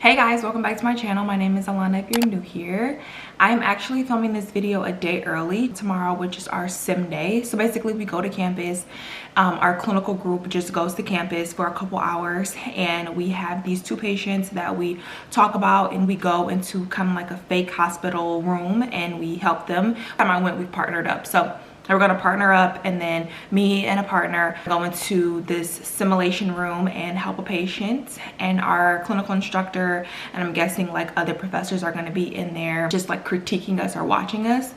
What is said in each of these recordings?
Hey guys, welcome back to my channel. My name is Alana if you're new here. I'm actually filming this video a day early tomorrow, which is our sim day. So basically we go to campus. Our clinical group just goes to campus for a couple hours and we have these two patients that we talk about, and we go into kind of like a fake hospital room and we help them. Time I went, we partnered up. So we're going to partner up, and then me and a partner go into this simulation room and help a patient, and our clinical instructor and I'm guessing like other professors are going to be in there just like critiquing us or watching us.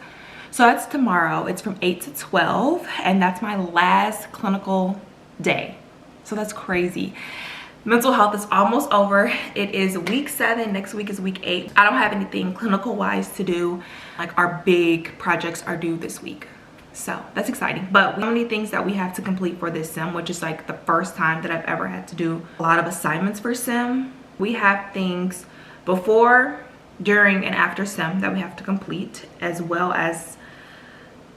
So that's tomorrow. It's from 8 to 12 and that's my last clinical day. So that's crazy. Mental health is almost over. It is week 7. Next week is week 8. I don't have anything clinical wise to do. Like our big projects are due this week. So that's exciting, but so many things that we have to complete for this sim, which is like the first time that I've ever had to do a lot of assignments for sim. We have things before, during, and after sim that we have to complete, as well as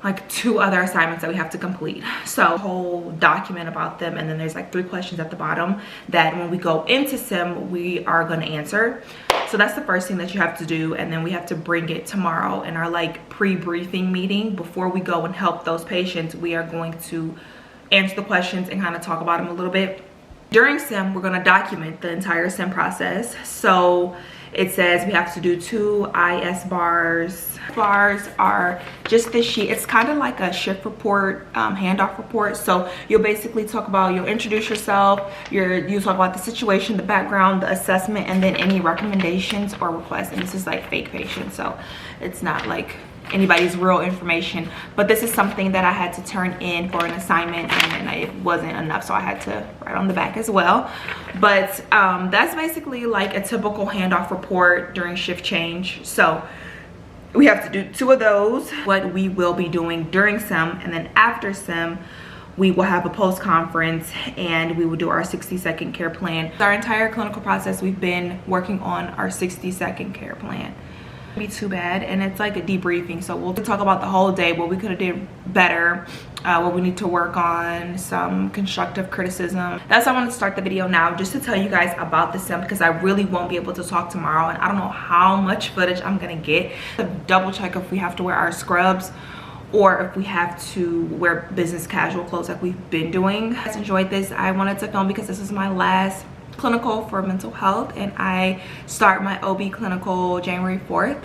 like 2 other assignments that we have to complete. So a whole document about them, and then there's like 3 questions at the bottom that when we go into sim we are going to answer. So that's the first thing that you have to do, and then we have to bring it tomorrow in our like pre-briefing meeting. Before we go and help those patients, we are going to answer the questions and kind of talk about them a little bit. During sim, we're going to document the entire sim process. So it says we have to do 2 IS bars. Bars are just this sheet. It's kind of like a shift report, handoff report. So you'll basically talk about, you'll introduce yourself, you talk about the situation, the background, the assessment, and then any recommendations or requests. And this is like fake patients, so it's not like anybody's real information, but this is something that I had to turn in for an assignment, and it wasn't enough, so I had to write on the back as well. But that's basically like a typical handoff report during shift change. So we have to do 2 of those, what we will be doing during sim, and then after sim we will have a post conference and we will do our 60-second care plan. Our entire clinical process, we've been working on our 60-second care plan. Be too bad, and it's like a debriefing, so we'll talk about the whole day, what we could have did better, what we need to work on, some constructive criticism. That's why I want to start the video now, just to tell you guys about the sim, because I really won't be able to talk tomorrow, and I don't know how much footage I'm gonna get. To double check if we have to wear our scrubs or if we have to wear business casual clothes like we've been doing. I enjoyed this. I wanted to film because this is my last clinical for mental health, and I start my OB clinical January 4th,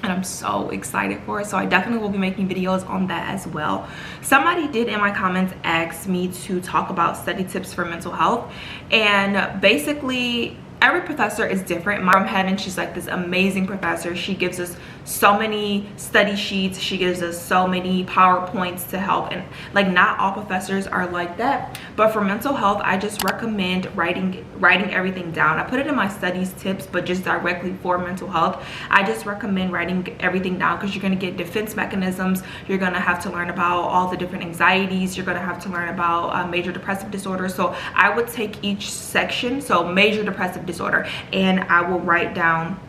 and I'm so excited for it. So I definitely will be making videos on that as well. Somebody did in my comments ask me to talk about study tips for mental health, and basically every professor is different. My head, and she's like this amazing professor. She gives us so many study sheets, she gives us so many PowerPoints to help, and like not all professors are like that. But for mental health, I just recommend writing everything down. I put it in my studies tips, but just directly for mental health, I just recommend writing everything down, because you're going to get defense mechanisms. You're going to have to learn about all the different anxieties. You're going to have to learn about major depressive disorder. So I would take each section, so major depressive disorder, and I will write down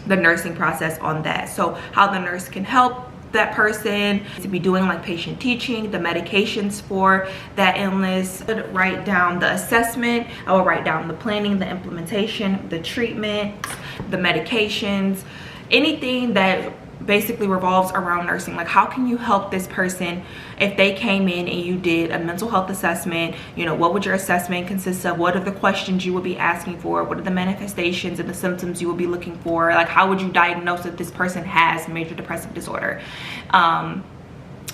the nursing process on that. So how the nurse can help that person, to be doing like patient teaching, the medications for that illness. I would write down the assessment. I will write down the planning, the implementation, the treatment, the medications, anything that basically revolves around nursing. Like, how can you help this person if they came in and you did a mental health assessment? You know, what would your assessment consist of? What are the questions you would be asking for? What are the manifestations and the symptoms you would be looking for? Like, how would you diagnose that this person has major depressive disorder?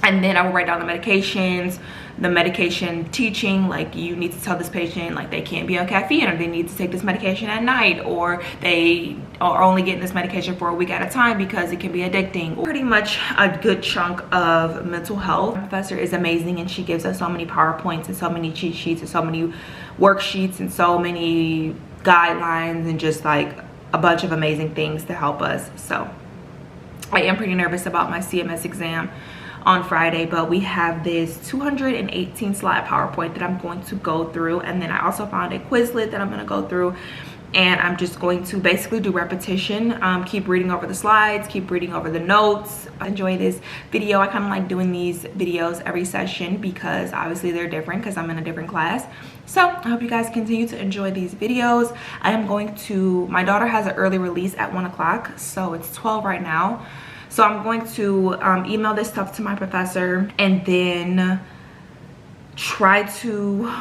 And then I will write down the medications, the medication teaching, like you need to tell this patient like they can't be on caffeine, or they need to take this medication at night, or they are only getting this medication for a week at a time because it can be addicting. Pretty much a good chunk of mental health. The professor is amazing, and she gives us so many PowerPoints and so many cheat sheets and so many worksheets and so many guidelines and just like a bunch of amazing things to help us. So I am pretty nervous about my CMS exam on Friday, but we have this 218 slide PowerPoint that I'm going to go through, and then I also found a Quizlet that I'm going to go through, and I'm just going to basically do repetition. Keep reading over the slides, keep reading over the notes. Enjoy this video. I kind of like doing these videos every session because obviously they're different because I'm in a different class. So I hope you guys continue to enjoy these videos. I am going to, my daughter has an early release at 1 o'clock, so it's 12 right now. So I'm going to email this stuff to my professor and then try to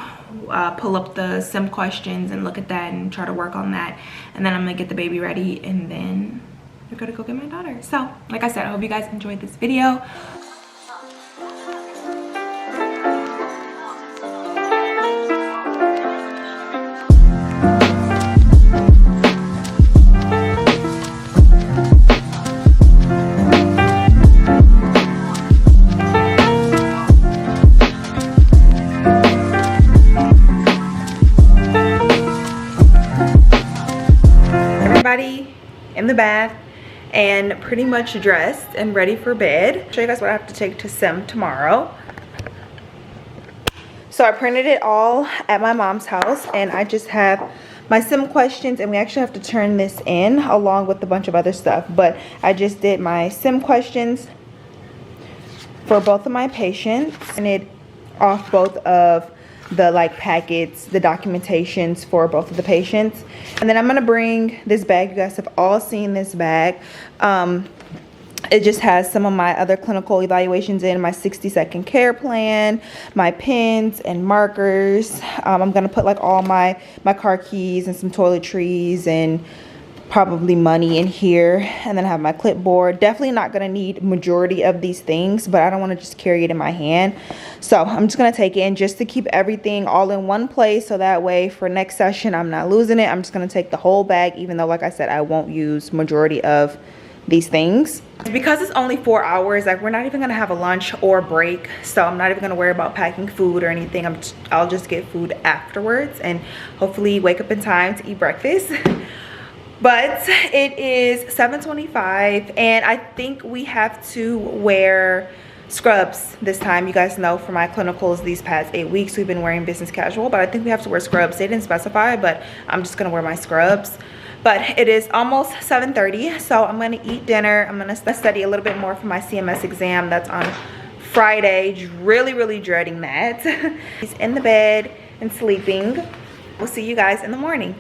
pull up the sim questions and look at that and try to work on that. And then I'm gonna get the baby ready and then we're gonna go get my daughter. So like I said, I hope you guys enjoyed this video. In the bath and pretty much dressed and ready for bed. I'll show you guys what I have to take to sim tomorrow. So I printed it all at my mom's house and I just have my sim questions, and we actually have to turn this in along with a bunch of other stuff, but I just did my sim questions for both of my patients and it off both of the like packets, the documentations for both of the patients. And then I'm gonna bring this bag. You guys have all seen this bag. It just has some of my other clinical evaluations in, my 60-second care plan, my pens and markers. I'm gonna put like all my car keys and some toiletries and probably money in here, and then I have my clipboard. Definitely not gonna need majority of these things, but I don't want to just carry it in my hand, so I'm just gonna take it in just to keep everything all in one place, so that way for next session I'm not losing it. I'm just gonna take the whole bag, even though like I said I won't use majority of these things because it's only 4 hours. Like, we're not even gonna have a lunch or break, so I'm not even gonna worry about packing food or anything. I'll just get food afterwards and hopefully wake up in time to eat breakfast. But it is 7:25 and I think we have to wear scrubs this time. You guys know for my clinicals these past 8 weeks we've been wearing business casual, but I think we have to wear scrubs. They didn't specify, but I'm just gonna wear my scrubs. But it is almost 7:30, so I'm gonna eat dinner. I'm gonna study a little bit more for my CMS exam that's on Friday. Really dreading that. He's in the bed and sleeping. We'll see you guys in the morning.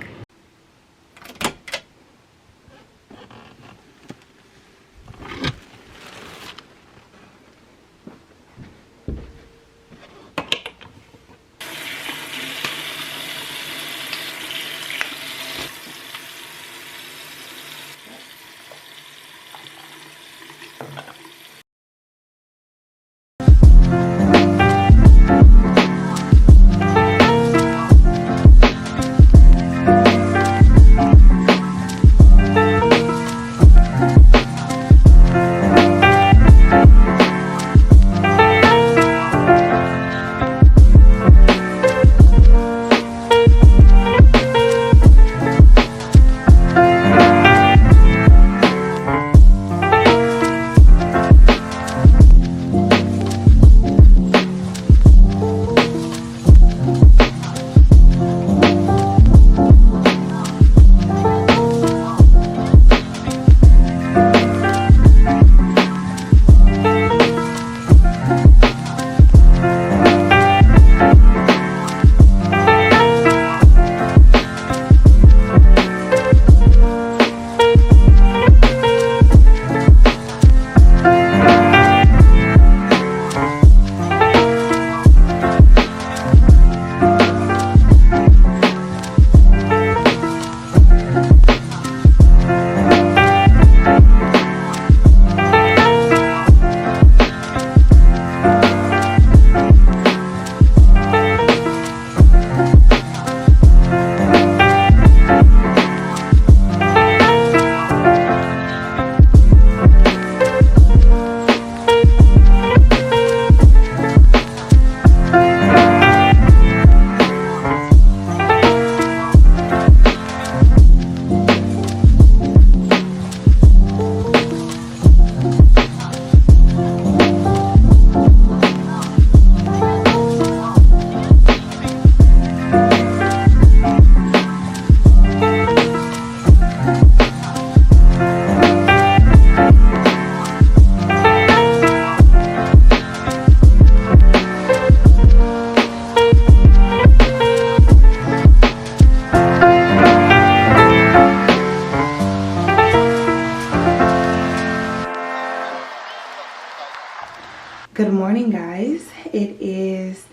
morning, guys. It is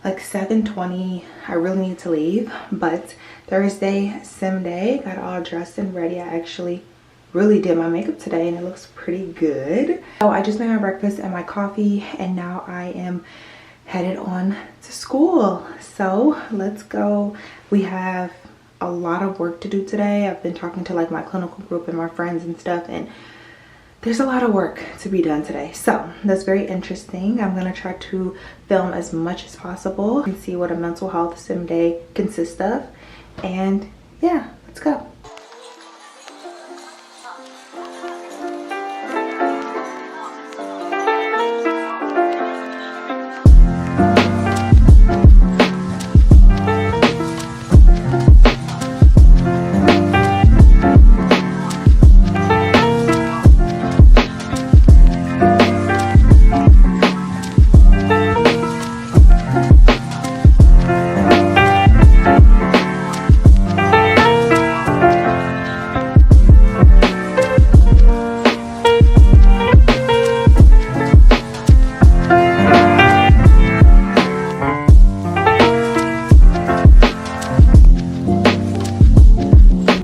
like 7:20. I really need to leave, but Thursday sim day. Got all dressed and ready. I actually really did my makeup today and it looks pretty good. So I just made my breakfast and my coffee, and now I am headed on to school. So let's go. We have a lot of work to do today. I've been talking to like my clinical group and my friends and stuff, and there's a lot of work to be done today. So that's very interesting. I'm gonna try to film as much as possible and see what a mental health sim day consists of. And yeah, let's go.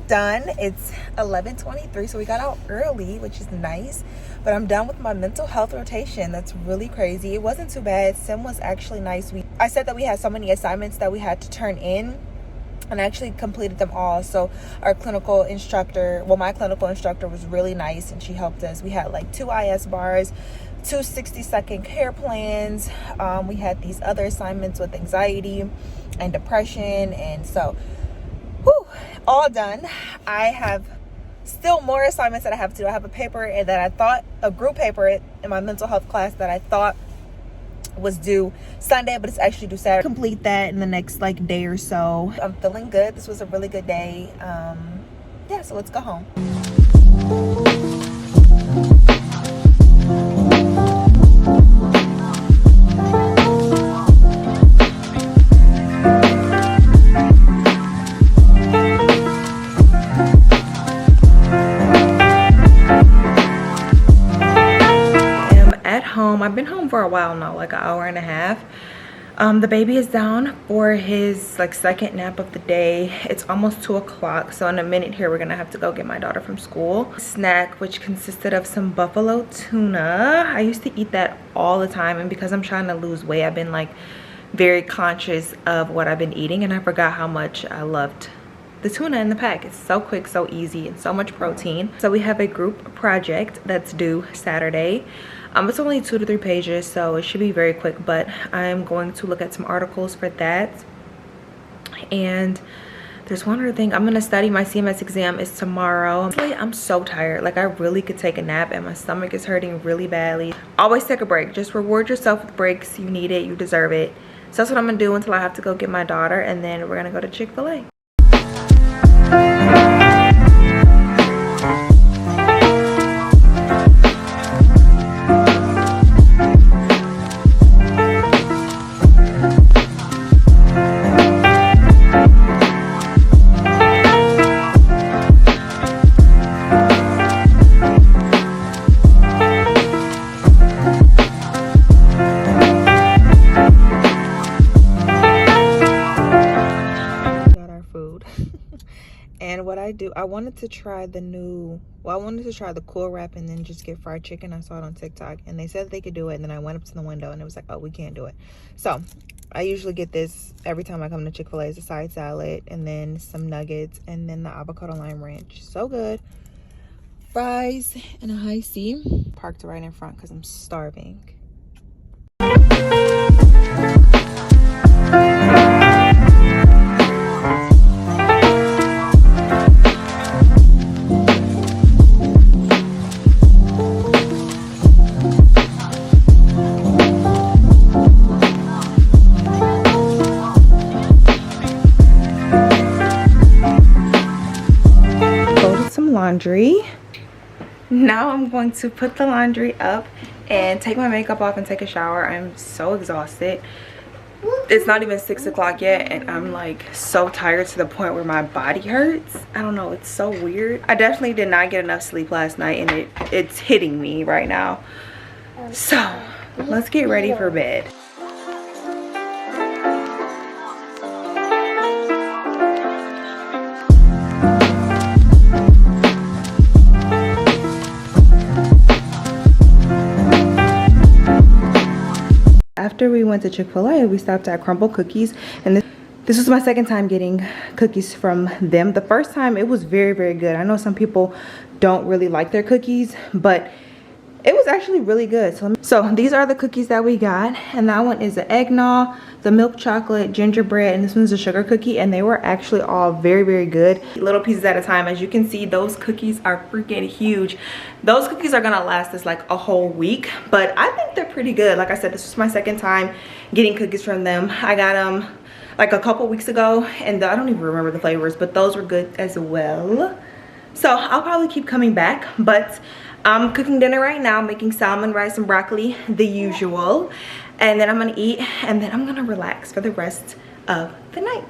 Done. It's 11:23, so we got out early, which is nice, but I'm done with my mental health rotation. That's really crazy. It wasn't too bad. Sim was actually nice. I said that we had so many assignments that we had to turn in, and I actually completed them all. So our clinical instructor, well, my clinical instructor was really nice, and she helped us. We had like 2 IS bars, 2 60-second care plans. We had these other assignments with anxiety and depression, and so whew, all done. I have still more assignments that I have to do. I have a paper a group paper in my mental health class that I thought was due Sunday, but it's actually due Saturday. Complete that in the next like day or so. I'm feeling good. This was a really good day. Yeah, so let's go home. I've been home for a while now, like an hour and a half. The baby is down for his like second nap of the day. It's almost 2 o'clock, so in a minute here we're gonna have to go get my daughter from school. Snack, which consisted of some buffalo tuna. I used to eat that all the time, and because I'm trying to lose weight, I've been like very conscious of what I've been eating, and I forgot how much I loved the tuna in the pack. It's so quick, so easy, and so much protein. So we have a group project that's due Saturday. It's only 2 to 3 pages, so it should be very quick, but I'm going to look at some articles for that. And there's one other thing. I'm gonna study. My CMS exam is tomorrow. Honestly, I'm so tired. Like, I really could take a nap, and my stomach is hurting really badly. Always take a break. Just reward yourself with breaks. You need it, you deserve it. So that's what I'm gonna do until I have to go get my daughter, and then we're gonna go to Chick-fil-A. And what I wanted to try the Cool Wrap and then just get fried chicken. I saw it on TikTok and they said they could do it, and then I went up to the window and it was like, oh, we can't do it. So I usually get this every time I come to Chick-fil-A as a side salad, and then some nuggets, and then the avocado lime ranch. So good. Fries and a high C. Parked right in front because I'm starving. Laundry. Now I'm going to put the laundry up and take my makeup off and take a shower. I'm so exhausted. It's not even 6 o'clock yet, and I'm like so tired to the point where my body hurts. I don't know, it's so weird. I definitely did not get enough sleep last night, and it's hitting me right now. So let's get ready for bed. After we went to Chick-fil-A, we stopped at Crumble Cookies, and this was my second time getting cookies from them. The first time it was very, very good. I know some people don't really like their cookies, but it was actually really good. So these are the cookies that we got, and that one is the eggnog, the milk chocolate, gingerbread, and this one's a sugar cookie, and they were actually all very, very good. Little pieces at a time. As you can see, those cookies are freaking huge. Those cookies are gonna last us like a whole week, but I think they're pretty good. Like I said, this was my second time getting cookies from them. I got them like a couple weeks ago, and I don't even remember the flavors, but those were good as well. So I'll probably keep coming back, but I'm cooking dinner right now, making salmon, rice, and broccoli, the usual. And then I'm gonna eat, and then I'm gonna relax for the rest of the night.